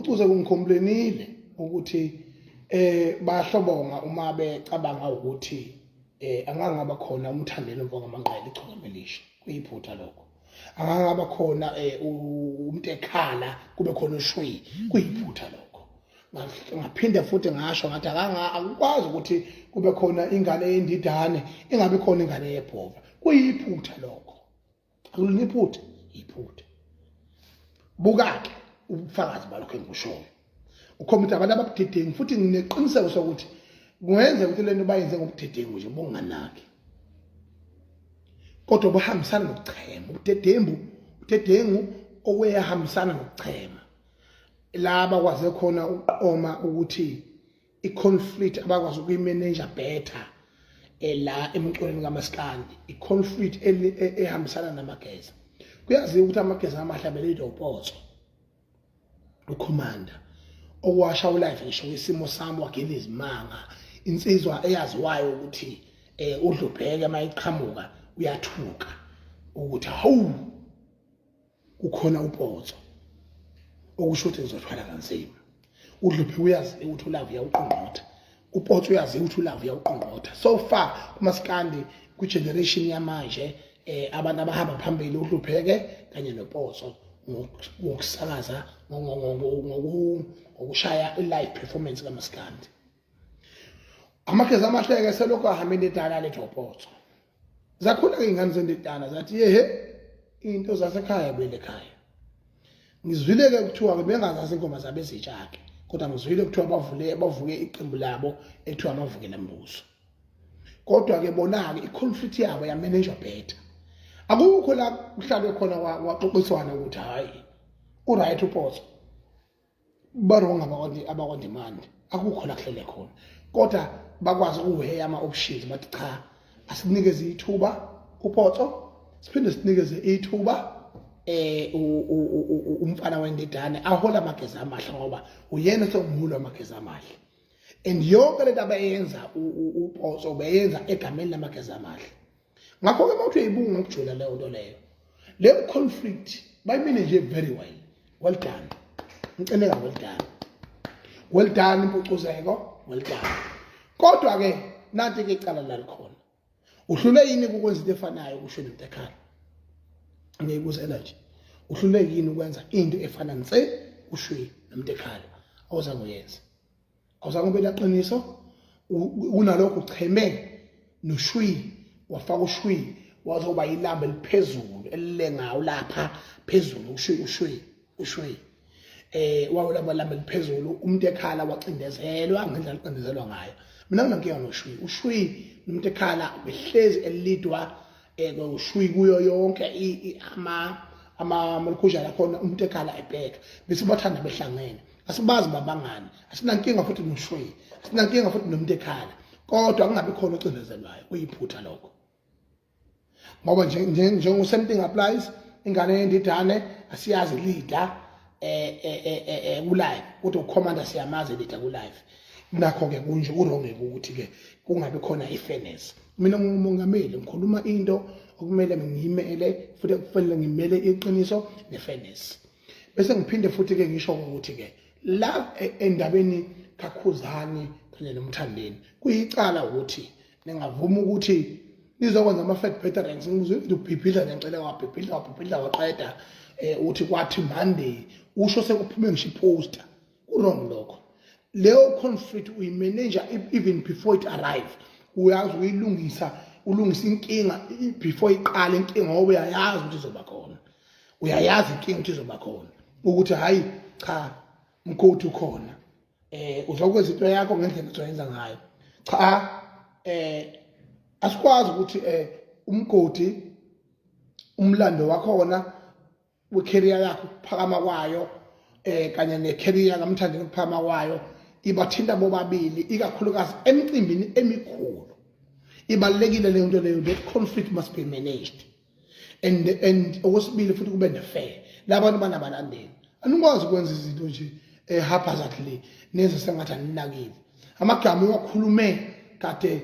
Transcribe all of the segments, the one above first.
Mpucuzeko ngikhomplenile ukuthi bahlobonga uma becabanga ukuthi angangaba khona umthandelo mfoko amanqele ichongamelisha kuyiphutha lokho. Angangaba khona umuntu ekhala kube khona ushwi kuyiphutha lokho. Ngaphinde futhi ngasho ngathi akukwazi ukuthi kube khona ingane endidane ingabe khona ingane yebhova kuyiphutha lokho. Akuliniphutha iphutha. Buka-ke ubufakazi balokho engikushoyo. Ukhomita abantu ababudedengu futhi ngineqiniseko sokuthi kungenza ukuthi lento bayenze ngobudedengu nje bonganaki. Kodwa bahambisana nokuchema. Ubudedengu okwehambisana nokuchema. Laba kwaze khona uqoma ukuthi iconflict abakwazi ukuyimanage better la emculweni kaMaskandi. Iconflict ehambisana namageza. Kuyaziwa ukuthi amageza amahlabele idopotso. Ukhomanda okwasha ulife ngisho isimo sami wagela izimanga insizwa eyaziwayo ukuthi udlubheke mayiqhamuka uyathuka ukuthi hawu ukhona upotso okusho ukuthi ngizothwala kanzima. Udlubheke uyazi ukuthi ulava uyawuqongqotha, upotso uyazi ukuthi ulava uyawuqongqotha. So far kuMaskandi ku generation yamanje abantu abahamba phambili udlubheke kanye nopotso ngokusakaza ngokushaya live performance kaMaskandi. Amageza amahleke selokho ahamba indidana letopotso. Zakhula ke ingane zendidana zathi yehe into zasekhaya bele ekhaya. Ngizwile ke kuthiwa ke bengazazi ingoma zabe ezitshake kodwa ngizwile kuthiwa bavuke iqembu labo ethiwa amavukela mbuso. Kodwa ke bona ke iconflict yabo yamanage better. Akukho la kuhlalwe khona waxoxiswana ukuthi hayi uright upotso baronga abakondimandi akukho la kuhlele khona kodwa bakwazi ukuheya ama options bathi cha asinikeze ithuba upotso siphinde sinikeze ithuba umfana wendidane ahola amageza amahle ngoba uyena somhulu amageza amahle and yonke lento abayenza upotso bayenza egameni lamageza amahle. Ngakho ke mawuthi uyibunga ukujula leyo nto leyo. Le conflict bayimanage very well. Well done. Ngiceneka well done. Well done Mpucuzeko, well done. Kodwa ke nathi ke icala lalikhona. Uhlule yini ukwenza into efanayo kusho into ekhaya? Ngiyibuza energy. Uhlule yini ukwenza into efana nse ushwi nomuntu ekhaya? Awuzange uyenze. Awuzange ube laqiniso unalokho ucheme noshwi wafaka ushwi wazoba ilamba eliphezulu elilengayo lapha phezulu ushwi wawulamba lamba eliphezulu umuntu ekhala wacindezelwa ngendlela licindezelwa ngayo. Mina nginankinga noshwi ushwi nomuntu ekhala behlezi elidwa ushwi kuyo yonke ama malukuzha lakhona umuntu ekhala ebheka bese bathanda behlangene asibazi babangani asinankinga futhi noshwi asinankinga futhi nomuntu ekhala kodwa kungabe khona ocindezelwayo kuyiphutha lokho. Ngoba njengo something applies ingane yendidane asiyazi leader ku-live kodwa ucommander siyamazi leader ku-live. Nakho ke kunje kurongeke ukuthi ke kungabe khona ifairness. Mina ngumongameli ngikhuluma into okumele ngiyimele futhi kufanele ngimele iqiniso nefairness. Bese ngiphinde futhi ke ngisho ukuthi ke la endabeni kakhuzani kanye nomthandeni kuyicala ukuthi ningavuma ukuthi nizokwenza ama-fact betterance ngizwe ubhibhidla ngicela wabhibhidla waqeda uthi kwathi Monday usho sekuphume ngisho iposter kurong lokho. Leyo conflict uyimanage even before it arrive. Uyazi uyilungisa inkinga before iqale inkinga ngoba uyayazi ukuthi izoba khona. Uyayazi inkinga ukuthi izoba khona ukuthi hayi cha mkhothi ukhona. Uzokwenza into yakho ngendlela ozoyenza ngayo. Cha asikwazi ukuthi umgodi umlando wakhona wecareer yakho ukuphakama kwayo kanye necareer kaMthandeni ukuphakama kwayo ibathinta bobabili ikakhulukazi emicimbini emikhulu. Ibalekile le nto leyo. That conflict must be managed and okwesibili futhi kube nefair. Labantu banabalandeli anikwazi ukwenza izinto nje haphazardly neze sengathi aninakile. Amagama wakhulume kade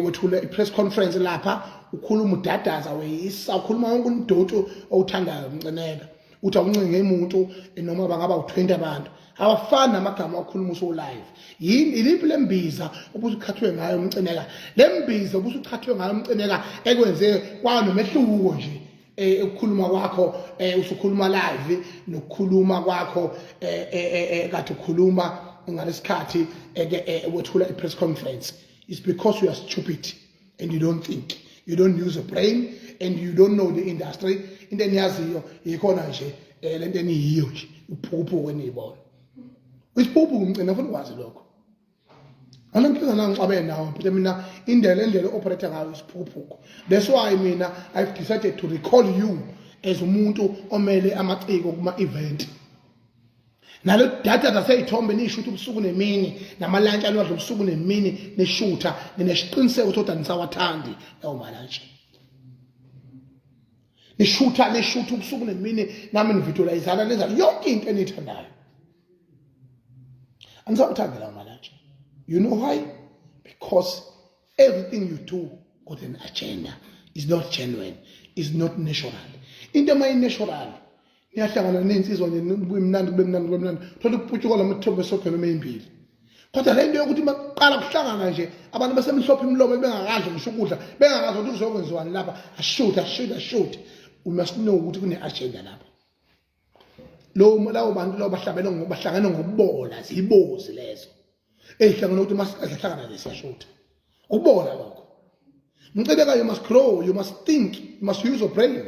wethule ipress conference lapha ukhuluma udadaza weyisa ukhuluma wonke umdodo owuthandayo umceneka uthi awuncinge umuntu noma bangaba u20 abantu awafani namagama akhuluma uso live yiliphi lembiza ubusukhathwe ngayo umcineka lembiza ubusukhathwe ngayo umcineka ekwenze kwanomehluko nje ukukhuluma kwakho usukhuluma live nokukhuluma kwakho kade ukhuluma ngalesikhathi wethula press conference. It's because you are stupid and you don't think, you don't use a brain and you don't know the industry. Into eniyaziyo ikhona nje lento eniyiyo nje uphuphu wenibona isiphuphu umcina ufuna ukwazi lokho anankinga nangicabe nawo but mina indlela operate ngayo isiphuphu. That's why mina I've decided to recall you as umuntu omele amaciko kuma event nalo data daseyithombe nishuta ubusuku nemini namalunch anwadla ubusuku nemini neshuta nenesiqiniseko ukuthi anisawathandi lawo malunch nishuta ubusuku nemini nami nivisualizana lenza yonke into enithandayo anisawathandi lawo malunch. You know why? Because everything you do got an agenda. It's not genuine. It's not natural. Into my natural niyahlangana nensizwa nje kube mnandi thola ukuphutshuka lamathobe sophela ezimbili kodwa le nto yokuthi maqala kuhlangana nje abantu basemhlophe imlomo bengakadla ngisho ukudla bengakazi ukuthi kuzokwenziwani lapha shoot we must know ukuthi kune agenda lapha lawo bantu bahlangene ngokubola zibozi lezo ezihlangana ukuthi masihlangana lesiyashuta ukubola lokho mcebeka you must grow, you must think, you must use your brain.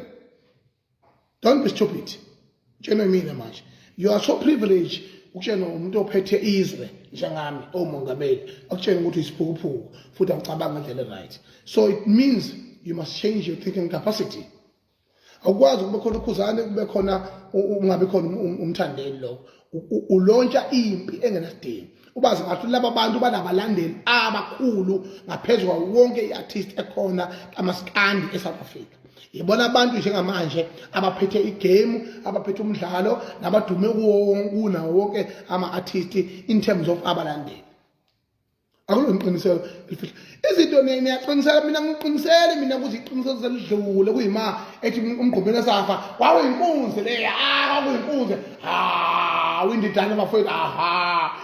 Don't be stupid. You are so privileged. Ukutshena umuntu ophethe izwe njengami omongameli akutshena ukuthi isiphuphu futhi acabanga ngendlela right. So it means you must change your thinking capacity. Akwazi kube khona ukhuzane kube khona ungabe khona umthandeli lo ulontsha impi engenasidingo. Ubazi ngathi laba bantu banabalandeli abakhulu ngaphezulu kwa wonke iartist ekhona amaskandi eSouth Africa. Yibona abantu njengamanje abaphethe igame abaphethe umdlalo nabadume kuwo wonke ama-artist in terms of abalandeli. Akuloqiniselo izinto niyaqinisela mina ngiqinisele mina ukuthi iqiniselo selidlule kuyima ethi umgqobeni safa wawe inkunzi le kwakuyinkunzi windidana bafowethu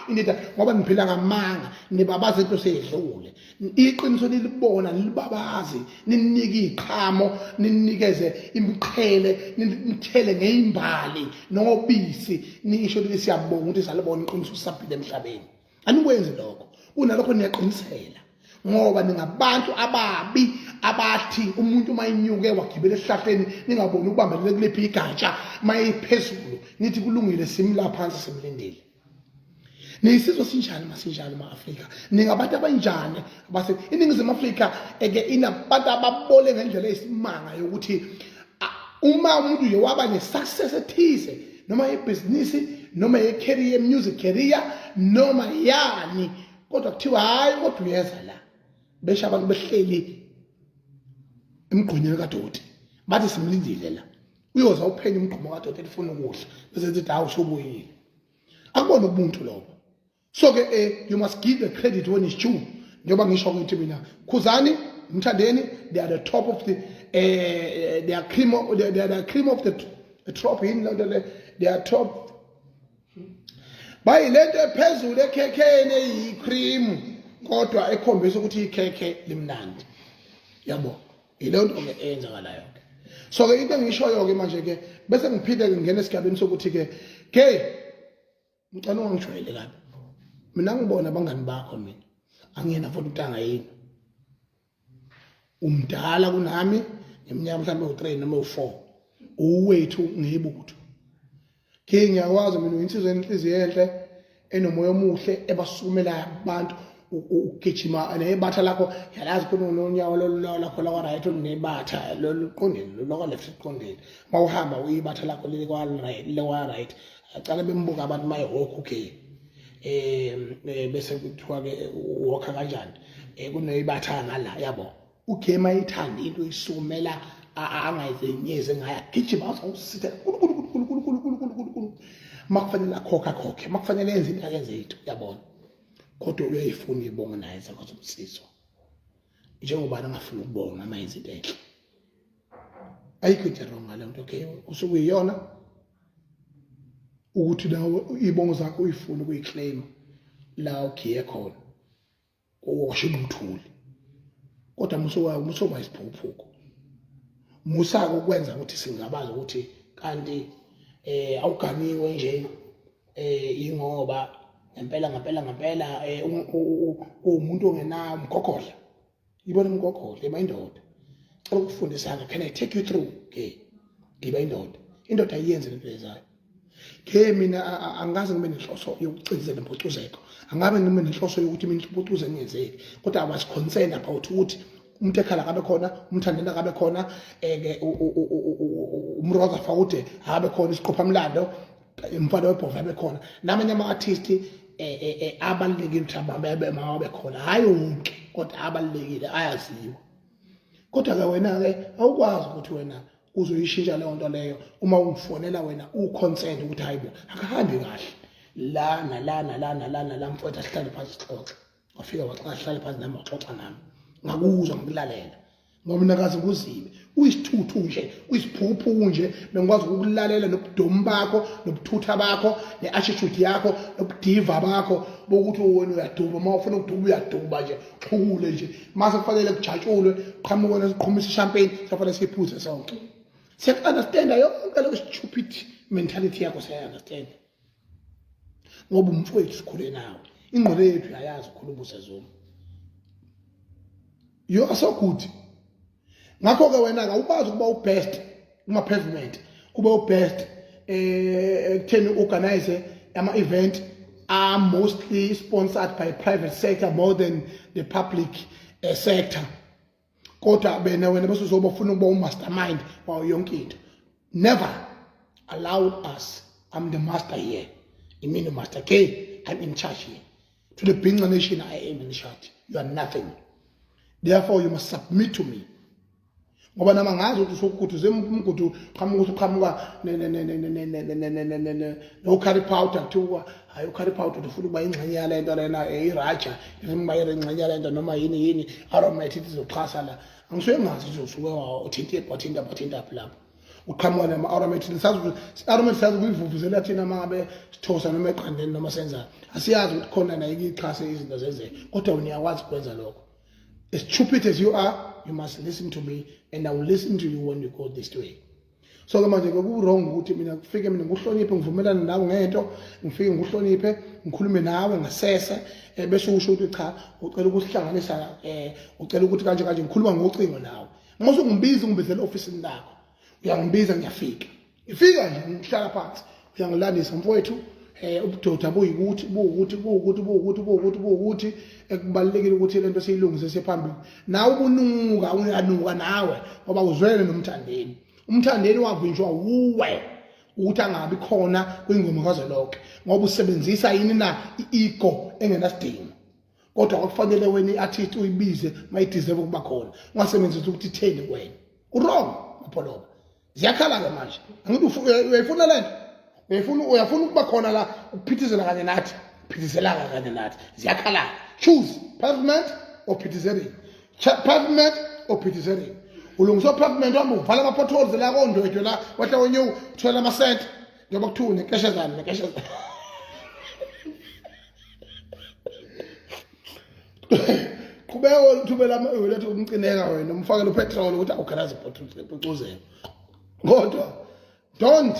indida ngoba niphila ngamanga nibabaza into seyidlule iqiniso lilibona nilibabazi ninike iqhamo ninikeze imiqhele nithele ngeimbali nobisi nisho ukuthi siyabonga ukuthi salibona iqiniso saphila emhlabeni anikwenze lokho unalokho niyaqinisela ngoba ningabantu ababi abathi umuntu mayinyuke wagibela esihlahleni ningaboni ukubambelele kulephi igatsha mayiphezulu nithi kulungile simla phansi simlindele. Nisizwe sinjani masinjalo ma-Afrika ningabantu abanjani base iningizimu Afrika eke inabantu ababole ngendlela esimanga yokuthi uma umuntu uye waba ne-success ethize noma yebhizinisi noma ye-career music career noma yani kodwa kuthiwa hayi kodwa uyeza la besha abantu behleli emgqonyeni kadoti bathi simlindile la uyoza uphenya umgqomo kadoti efuna ukudla bese ethi hawu sobuyile akubona ubuntu lokho. So ke you must give the credit when it's due. Njengoba ngisho ukuthi mina Khuzani Mthandeni they are the top of the they are cream of the top in they are top bayilento ephezulu ekhekheni eyicream kodwa ekhombisa ukuthi ikhekhe limnandi yabo ilento ke eyenzakalayo ke. So ke into engishoyo ke manje ke bese ngiphinde ngingena esigabeni sokuthi ke ngicela ungangijwayele kabi mina ngibona abangani bakho mina angiyena futhi utanga yini umdala kunami ngeminyaka mhlawumbe u3 noma u4 uwethu ngebutho ke ngiyakwazi mina insizwe enhliziyo enhle enomoya omuhle ebasukumela abantu ugijima nebatha lakho yalazi khona nonyawo lakho la right unebatha loluqondile lokho left iqondile mawuhamba uyibatha lakho leli kwa right acala bembuka abantu mayihokho okay bese kuthiwa ke walker kanjani kuneyibatha ngala yabo ugame ayithanda into isukumela angayizenyeze ngaya gijima awusitha makufanele akhokhe makufanele enze into akenze into yabona kodwa uyayifuna ibonga naye zakho zomsizo njengoba angafuna ukubonga amayenze into enhle ayikho into wrong ngale nto okay usukuyiyona ukuthi nawe ibongo zakho uyifuna ukuyiclaim la ugiye khona owashinga umthuli kodwa musoba isiphuphuko musaka ukwenza ukuthi singabaza ukuthi kanti awuganiwe nje ingoba ngempela umuntu ongenayo umgogodla ibona umgogodla ebayindoda cela ukufundisana can I take you through ngiba indoda ayiyenze lento lezayo mina angaze ngibe nenhloso yokucizela Mpucuzeko angabe ngibe nenhloso yokuthi mina Mpucuzeko ngiyenzeke kodwa I was concerned about ukuthi umuntu ekhala kabe khona umthandana kabe khona umroza fawude habe khona isiqopha mlando umfana webhova abe khona namanye ama-artist abalulekile ukuthi mababe khona hayi wonke kodwa abalulekile ayaziwa kodwa-ke wena-ke awukwazi ukuthi wena uzoyishintsha leyo nto leyo uma ungifonela wena u-concerned ukuthi hayi bo akahambi kahle la mfowethu asihlale phansi sixoxe wafika waxoxa sihlale phansi nami waxoxa nami ngakuzwa ngikulalela ngoba mina kaze nguzibe uyisithuthu nje uyisiphuphu nje bengikwazi ukulalela nobudomu bakho nobuthutha bakho ne-attitude yakho nobudiva bakho bokuthi wena uyaduba uma ufuna ukuduba uyaduba nje uxhukule nje mase kufanele kujatshulwe qhamuke wena siqhumisa ishampeni safanele siyiphuze sonke siya-understanda yonke leyo stupid mentality yakho siya-understand ngoba umfowethu sikhule nawe ingqondo yethu yayazi ukhuluma usezuma you are so good ngakho ke wena awukwazi ukuba ubest kuma pavement ube ubest ekutheni organize ama-event are mostly sponsored by private sector more than the public sector kodwa wena bese uzoba ufuna ukuba umastermind wayo yonke into never allow us. I'm the master here. You mean the master K? I'm in charge here. To the Binga nation I am in charge. You are nothing. Therefore you must submit to me. Ngoba namangazi ukuthi sokuthi zemgudu qhamuka no carry powder to ayo carry powder ufuna ukuba ingxenye yale nto lena iraja ifuna ukuba ingxenye yale nto noma yini aromatic izoxhasa la angisuye ngazi uzosuka uthinta lapho uqhamuka nama aromatic sazi aromatic sazi kuyivuvuzela thina mangabe sithosa noma eqandeni noma senza asiyazi ukuthi khona nayo iqhase izinto zenzeke kodwa uyakwazi ukwenza lokho. As stupid as you are, you must listen to me, and I will listen to you when you go this way. So manje wrong ukuthi mina ngifike mina nguhloniphe ngivumelana nawe ngento ngifike nguhloniphe ngikhulume nawe ngasese bese usho ukuthi cha ucela ukusihlanganisa ucela ukuthi kanje ngikhuluma ngocingo nawe mase ungibiza ungibizela office lakho uyangibiza ngiyafika ngifika nje ngihlala phansi uyangilandisa mfowethu ubudoda buwukuthi ekubalekile ukuthi lento siyilungise sephambili nawe ubunuka uyanuka nawe ngoba uzwele nomthandeni umthandeni wavinjwa uwe ukuthi angabi khona kwingoma kaze lonke ngoba usebenzisa yini na iego engenasidingo kodwa akufanele wena iartist uyibize mayideserve ukuba khona ungasebenzisa ukuthi itheni wena wrong upholoba ziyakhala ke manje angithi uyayifuna lento uyafuna ukuba khona la uphithizela kanye nathi phithizela kanye nathi ziyakhala choose pavement or phithizering ulungisa pavement wami uvala ama potholes la kondwethu la wahla wenyu uthola ama cent njengoba kuthiwa nekeshezana qhubeka uthubela lethu umcineka wena umfakele upetrol ukuthi awukhalaza Mpucuzeko kodwa don't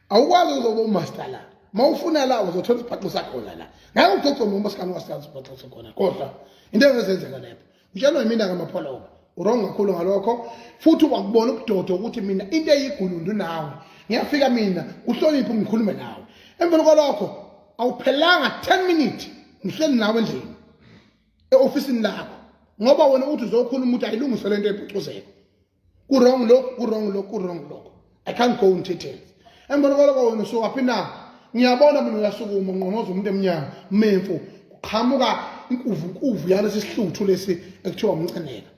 awukwazi uzoba umaster la mawufuna la uzothola isibhaqo sakho la ngeke ucoce uMaskandi wasikhathi isibhaqo sakhona kodwa into engezenzeka lapho utshelwa yimina ngamapholoba urong kakhulu ngalokho futhi wakubona ubudodo ukuthi mina into eyigulundu nawe ngiyafika mina uhloniphe ngikhulume nawe emveni kwalokho awuphelanga 10 minutes ngihleli nawe endlini eofisini lakho ngoba wena uthi uzokhuluma ukuthi ayilungise lento ePhucuzeko kurong lokho I can't go in details emveni kwalokho wena usuka phi na ngiyabona mina uyasukuma ngqonqoza umuntu emnyama memfu uqhamuka inkuvu yalesi sihluthu lesi ekuthiwa umcineka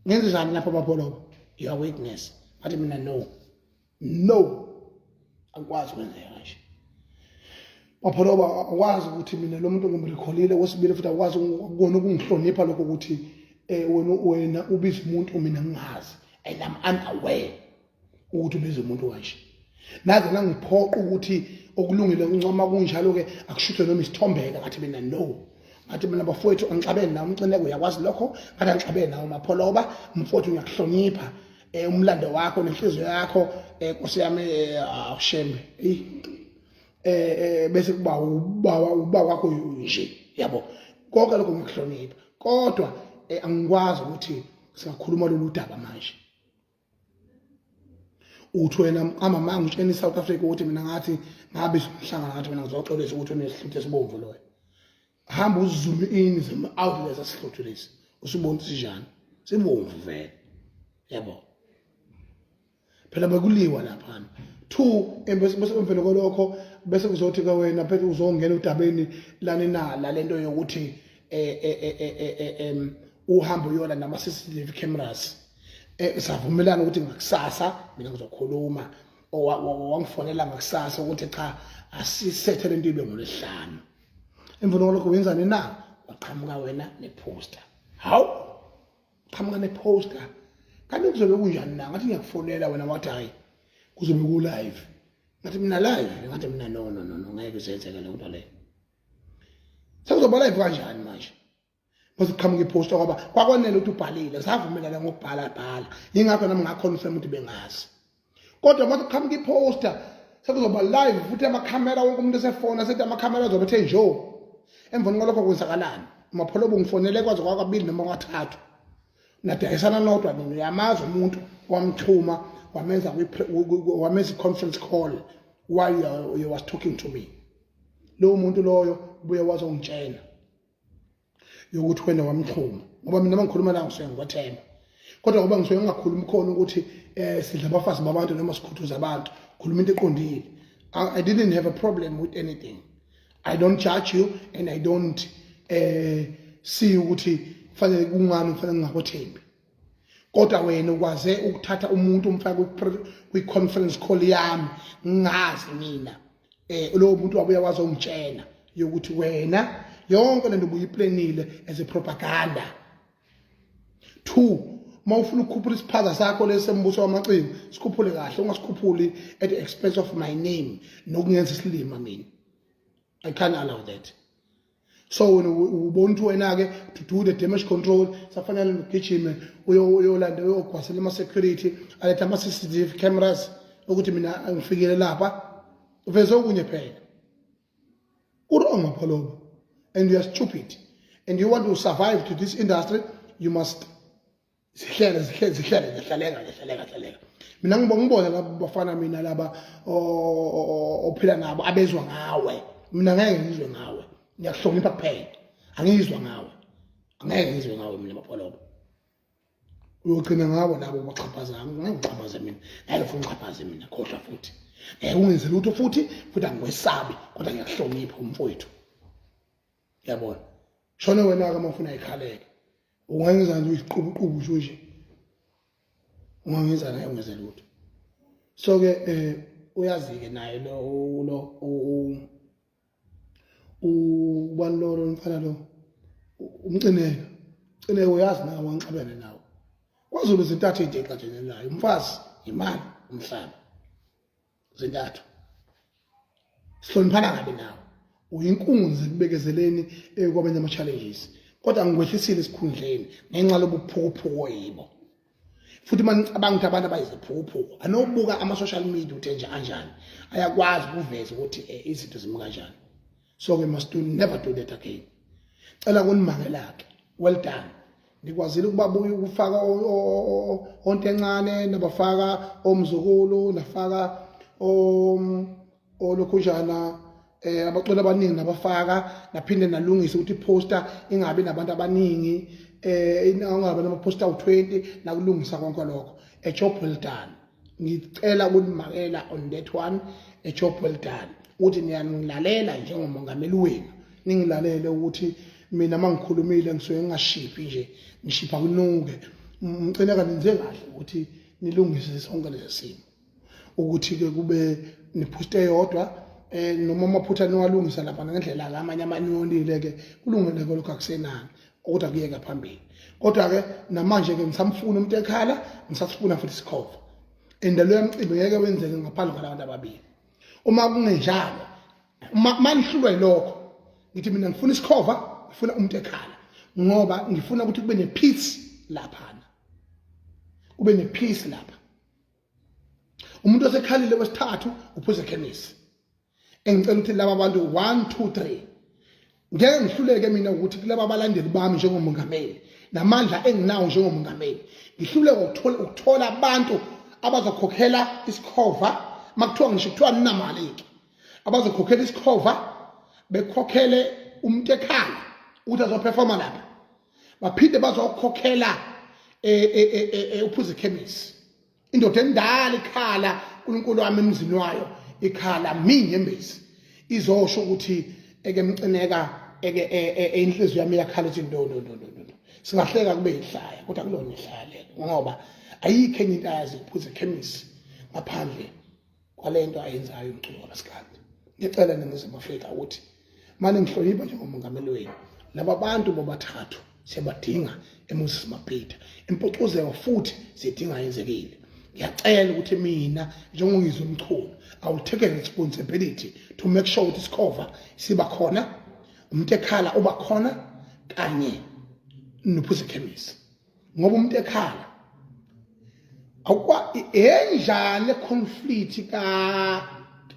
ngenze njani lapha bapholoba your weakness bathi mina no akwazi ukwenzeka nje bapholoba akwazi ukuthi mina lo muntu ngimrekholile wesibili futhi akwazi ukubona ukungihlonipha lokho ukuthi wena ubiza umuntu mina ngingazi and I'm unaware ukuthi beze umuntu kanje naze ngangiphoqa ukuthi okulungile uncoma kunjalo ke akushuthwe noma isithombeka ngathi mina no ngathi mina bafowethu angixabene nawo umcineko uyakwazi lokho ngathi angixabene nawo mapholoba mfowethu uyakuhlonipha umlando wakho nenhliziyo yakho Nkosi yami awushembe bese kuba uba wakho nje yabo konke lokho ngikuhlonipha kodwa angikwazi ukuthi singakhuluma lolu daba manje uthi wena amama ngitshena eSouth Africa ukuthi mina ngathi ngabe umhlanga ngathi mina ngizoxolisa ukuthi unehluthe esibomvu loyo hamba uzoom in zama outlets asihluthe lesi usibona sijani sibomvu vele yabo phela bekuliwa lapha 2 bese emvelo kolokho bese kuzothi ka wena phethe uzongena udabeni lani nala lento yokuthi uhamba uyona nama CCTV cameras savumelana ukuthi ngakusasa mina ngizokhuluma wangifonela ngakusasa ukuthi cha asisethe lento ibe ngolesihlanu emvelo kolokho wenzani na waqhamuka wena neposter hawu qhamuka neposter kanti kuzobe kunjani na ngathi ngiyakufonela wena wathi hayi kuzobe ku live ngathi mina live ngathi mina no ngeke zenzeke le nto le sekuzoba live kanjani manje bese qhamuka iposter ngoba kwakwanele ukuthi ubhalile savumelana ngokubhala yingakho nami ngaconfirm ukuthi bengazi kodwa mase qhamuka iposter sekuzoba live futhi amakhamera wonke umuntu esefona sethi amakhamera azobethe njo emveni kwalokho kwenzakalani mapholobo ngifonele kwaze kwakabili noma kwathathu nadayisana nodwa uyamazi umuntu wamchuma wamenza conference call while you was talking to me lo muntu loyo buye wazongitshela yokuthi wena wamchuma ngoba mina mangikhuluma la ngisuke ngikwathemba kodwa ngoba ngisuke ngingakhulumi khona ukuthi sidla abafazi babantu noma sikhuthuza abantu khuluma into eqondile I didn't have a problem with anything I don't judge you and I don't see ukuthi fanele kungani fanele ngakhothembi kodwa wena ukwaze ukuthatha umuntu umfaka kwi conference call yami ngazi mina lo muntu wabuya wazongitshela yokuthi wena yonke lento ubuyiplanile as a propaganda 2 mawufuna ukukhuphula isiphaza sakho lesembuso wamaciko sikhuphule kahle ungasikhuphuli at the expense of my name nokungenza isilima mina I can't allow that so ubontu wena ke to do the damage control safanele ngigijime uyolanda uyogwasela ama security aletha ama CCTV cameras ukuthi mina ngifikele lapha uveze okunye phela wrong mapholoba and you are stupid and you want to survive to this industry you must zihlale mina ngibona laba bafana mina laba ophila nabo abezwa ngawe mina ngeke ngizwe ngawe ngiyakuhlonipha kuphela angizwa ngawe angeke ngizwe ngawe mina mapholoba uyogcina ngabo nabo baxhaphaza ngingixhaphaze mina hayi ufuna uxhaphaze mina khohlwa futhi ungenzela lutho futhi angikwesabi kodwa ngiyakuhlonipha umfowethu yabona shone wena ke mafuna ikhaleke ungenza nje uyiqubuqubu nje ungenza naye ungenzela lutho so ke uyazi ke naye lo ubanloro mfana lo umcineko uyazi nawe wangixabene nawe kwaZulu zintathu izinto exajene nayo umfazi imali umhlaba zintathu sihloniphana ngabe nawe uyinkunzi ekubekezeleni kwabanye ama challenges kodwa ngikwehlisile esikhundleni ngenxa lobuphukuphuko yibo futhi manicabanga ukuthi abantu abayiziphukuphuko anobuka ama social media uthe nje kanjani ayakwazi ukuveza ukuthi izinto zimi kanjani so we must never do that again cela kunimangelake well done nikwazile ukubabuya ukufaka onke encane nabafaka omzukulu nafaka olokhujana abacela abaningi nabafaka naphinde nalungisa ukuthi poster ingabe nabantu abaningi ingabe nama poster u20 nakulungisa konke lokho a job well done ngicela ukunimakela on that one a job well done uthi niyanilalela njengomongameli wenu ningilalele ukuthi mina mangikhulumile ngisuke ngashiphi nje ngishipha kunuke ngicela kaninze kahle ukuthi nilungise sonke lezi simo ukuthi ke kube niposter eyodwa noma amaphutha niwalungisa lapha ngendlela amanye amanionile ke kulungele lokho akusenani ukuthi akuyeka phambili kodwa ke namanje ke ngisamfuna umuntu ekhala ngisasifuna futhi isikhova and lo mcimbi ngeke wenzeke ngaphandle kwabantu ababili uma kungenjalo manihlulwe lokho ngithi mina ngifuna isikhova ngifuna umuntu ekhala ngoba ngifuna ukuthi kube nepeace lapha kube nepeace lapha umuntu osekhalile wesithathu uphuze chemist engicela ukuthi laba bantu 1 2 3 ngeke ngihluleke mina ukuthi kulaba abalandeli bami njengomongameli namandla enginawo njengomongameli ngihluleke ukuthola abantu abazokhokhela isikhova makuthiwa ngisho kuthiwa ninamali abazokhokhela isikhova bekhokhele umuntu ekhala ukuthi azoperforma lapha baphinde bazokhokhela uphuze chemist indoda endala ikhala uNkulunkulu wami emzini wayo ikhala minyembezi izosho ukuthi eke mcineka inhliziyo yami yakhala ukuthi no singahleka kube ihlaya kodwa kulona ihlaya lelo ngoba ayikho enye into ayazi uphuze chemist ngaphandle kwalento ayenzayo umculo kaMaskandi ngicela neNingizimu Afrika ukuthi manje ngihlonipha njengomongameli wenu laba bantu bobathathu siyabadinga eMoses Mapita Mpucuzeko futhi sidinga yenzekile ngiyacela ukuthi mina njengongizwe umchunu I will take a responsibility to make sure ukuthi isikhova siba khona umuntu ekhala uba khona kanye nophuze chemist ngoba umuntu ekhala akwa enjani conflict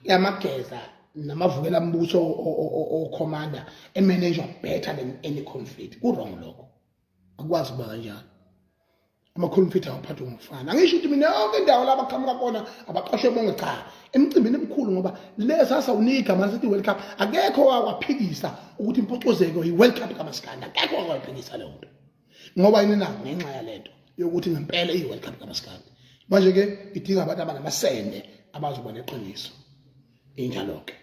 yamageza namavukela mbuso o commander manager better than any conflict ku wrong lokho akwazi kuba kanjani ama conflict awaphathwa ngumfana angisho ukuthi mina yonke indawo la baqhamuka khona abaqashwe bonke cha emcimbini emkhulu ngoba lesasa unika manje sithi World Cup akekho waphikisa ukuthi Mpucuzeko yi World Cup kaMaskandi akekho waphikisa le nto ngoba yini na ngenxa yalento yokuthi ngempela i World Cup kaMaskandi manje ke idinga abantu abanamasende abazoba neqiniso injalo ke